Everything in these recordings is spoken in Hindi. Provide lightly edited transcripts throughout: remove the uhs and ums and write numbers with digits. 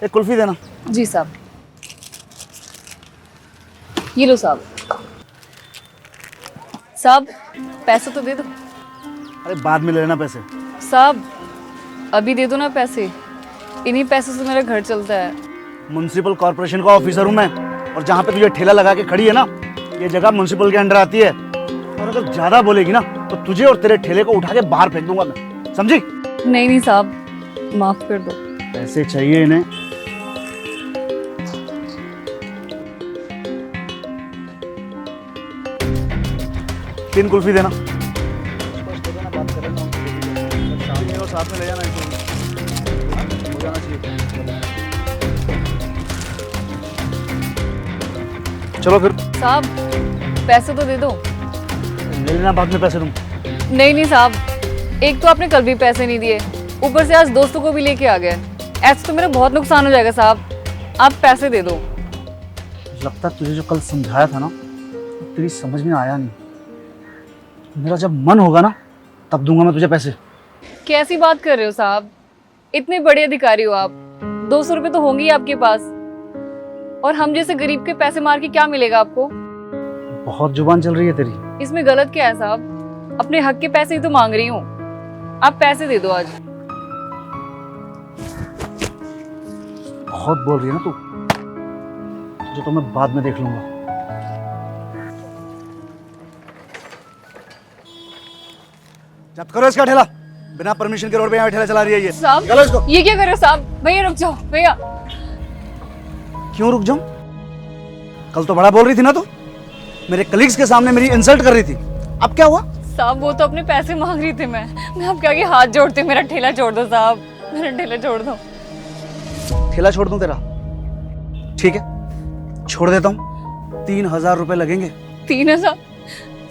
एक कुल्फी देना। जी साहब। ये लो साहब। साहब पैसे तो दे दो। अरे बाद में ले लेना पैसे। साहब अभी दे दो ना पैसे, इन्हीं पैसों से मेरा घर चलता है। म्युनिसिपल कॉर्पोरेशन का ऑफिसर हूँ मैं, और जहाँ पे तुझे ठेला लगा के खड़ी है ना, ये जगह म्युनिसिपल के अंडर आती है। और अगर ज्यादा बोलेगी ना तो तुझे और तेरे ठेले को उठा के बाहर फेंक दूंगा मैं, समझी? नहीं नहीं साहब, माफ कर दो। पैसे चाहिए इन्हें। तीन कुल्फी देना। साथ में ले जाना, हो जाना चाहिए। चलो फिर। साहब पैसे तो दे दो। ले लेना बाद में पैसे तुम। नहीं नहीं साहब, एक तो आपने कल भी पैसे नहीं दिए, ऊपर से आज दोस्तों को भी लेके आ गए। ऐसे तो मेरा बहुत नुकसान हो जाएगा साहब, आप पैसे दे दो। लगता है तुझे जो कल समझाया था ना, तेरी समझ में आया नहीं। मेरा जब मन होगा ना तब दूंगा मैं तुझे पैसे। कैसी बात कर रहे हो साहब, इतने बड़े अधिकारी हो आप, 200 रुपए तो होंगे ही आपके पास, और हम जैसे गरीब के पैसे मार के क्या मिलेगा आपको? बहुत जुबान चल रही है तेरी। इसमें गलत क्या है साहब? अपने हक के पैसे ही तो मांग रही हूँ, आप पैसे दे दो आज। बहुत बोल रही है ना तू, तुझे तो मैं बाद में देख लूंगा। जब्त करो इसका ठेला। बिना परमिशन के रोड पे यहाँ ठेला चला रही है ये। साहब निकालो इसको। ये क्या कर रहे हो साहब? भैया रुक जाओ भैया। क्यों रुक जाऊं? कल तो बड़ा बोल रही थी ना तू, मेरे कलीग्स के सामने मेरी इंसल्ट कर रही थी। अब क्या हुआ? साहब वो तो अपने पैसे मांग रही थी, मैं आपके आगे हाथ जोड़ती हूँ, मेरा ठेला छोड़ दो साहब, मेरा ठेला छोड़ दो। ठेला छोड़ दूं तेरा? ठीक है छोड़ देता हूँ। 3000 रुपए लगेंगे। 3000?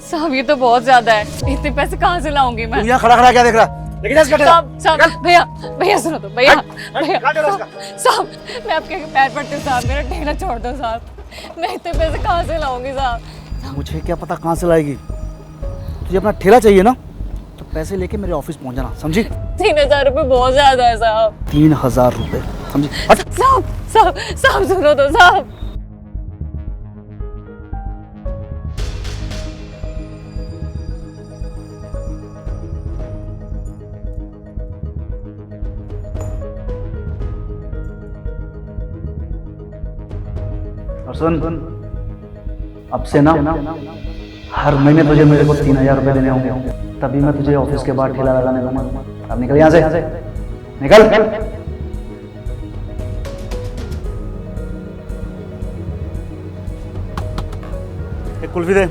साहब ये तो बहुत ज्यादा है, इतने पैसे कहाँ से लाऊंगी मैं? तू यहाँ खड़ा खड़ा क्या देख रहा है? लेकिन इसका ठेला। साहब भैया भैया सुनो तो भैया। भैया काट दो इसका। साहब मैं आपके आगे पैर पड़ती हूँ साहब, मेरा ठेला छोड़ दो साहब, मैं इतने पैसे कहाँ से लाऊंगी साहब? मुझे क्या पता कहाँ से लाएगी। तुझे अपना ठेला चाहिए ना तो पैसे लेके मेरे ऑफिस पहुंच जाना, समझी? 3000 रुपए बहुत ज्यादा है साहब। 3000 रुपए, समझी? हट। साहब साहब साहब सुनो तो साहब। और सुन, अब से ना हर महीने तुझे मेरे को 3000 रुपए देने होंगे, तभी मैं तुझे ऑफिस के बाहर ठेला लगाने दूंगा। अब निकल यहाँ से, निकल। एक कुल्फी दे।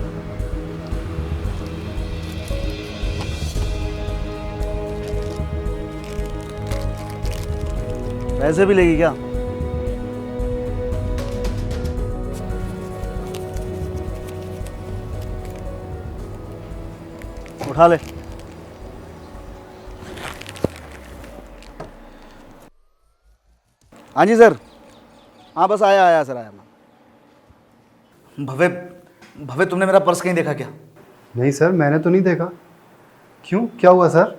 पैसे भी लेगी क्या? उठा ले। हाँ जी सर। हाँ बस आया सर, आया मैं। भव्य भव्य तुमने मेरा पर्स कहीं देखा क्या? नहीं सर, मैंने तो नहीं देखा। क्यों, क्या हुआ सर?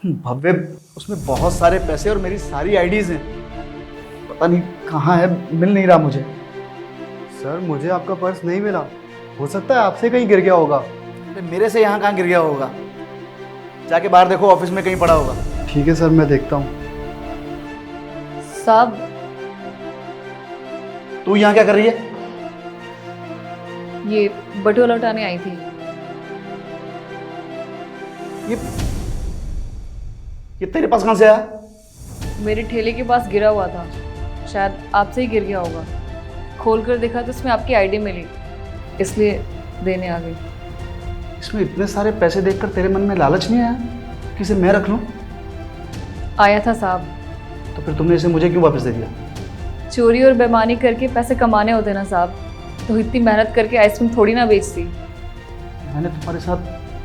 भव्य उसमें बहुत सारे पैसे और मेरी सारी आईडीज हैं, पता नहीं कहाँ है, मिल नहीं रहा मुझे। सर मुझे आपका पर्स नहीं मिला, हो सकता है आपसे कहीं गिर गया होगा। मेरे से यहाँ कहाँ गिर गया होगा? जाके बाहर देखो, ऑफिस में कहीं पड़ा होगा। ठीक है सर, मैं देखता हूँ। साहब तू यहाँ क्या कर रही है? ये बटुआ लौटाने आई थी। ये तेरे पास कहाँ से आया? मेरे ठेले के पास गिरा हुआ था, शायद आपसे ही गिर गया होगा। खोल कर देखा तो उसमें आपकी आईडी मिली, इसलिए देने आ गई। इसमें इतने सारे पैसे देखकर तेरे मन में लालच नहीं आया कि इसे मैं रख लूं? आया था साहब। तो फिर तुमने इसे मुझे क्यों वापस दे दिया? चोरी और बेईमानी करके पैसे कमाने होते ना साहब, तो इतनी मेहनत करके आइसक्रीम थोड़ी ना बेचती। मैंने तुम्हारे साथ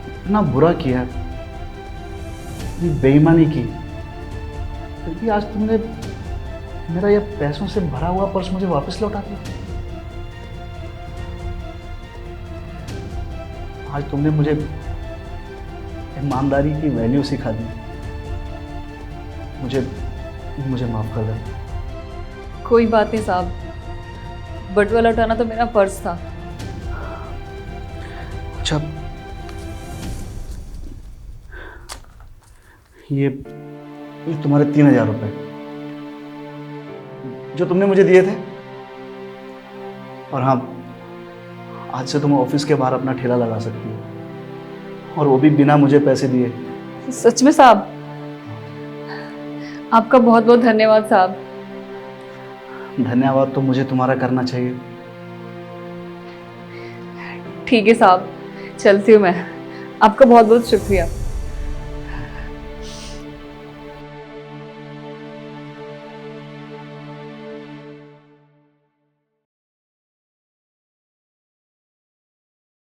इतना बुरा किया, इतनी बेईमानी की, फिर भी आज तुमने मेरा ये पैसों से भरा हुआ पर्स मुझे वापस लौटा दिया। आज तुमने मुझे ईमानदारी की वैल्यू सिखा दी। मुझे माफ कर दे। कोई बात नहीं साहब, बटुआ लौटाना तो मेरा फर्ज था। अच्छा, ये तुम्हारे 3,000 रुपये जो तुमने मुझे दिए थे। और हाँ, आज से तुम ऑफिस के बाहर अपना ठेला लगा सकती हो, और वो भी बिना मुझे पैसे दिए। सच में साहब? आपका बहुत बहुत धन्यवाद साहब। धन्यवाद तो मुझे तुम्हारा करना चाहिए। ठीक है साहब, चलती हूँ मैं। आपका बहुत बहुत शुक्रिया।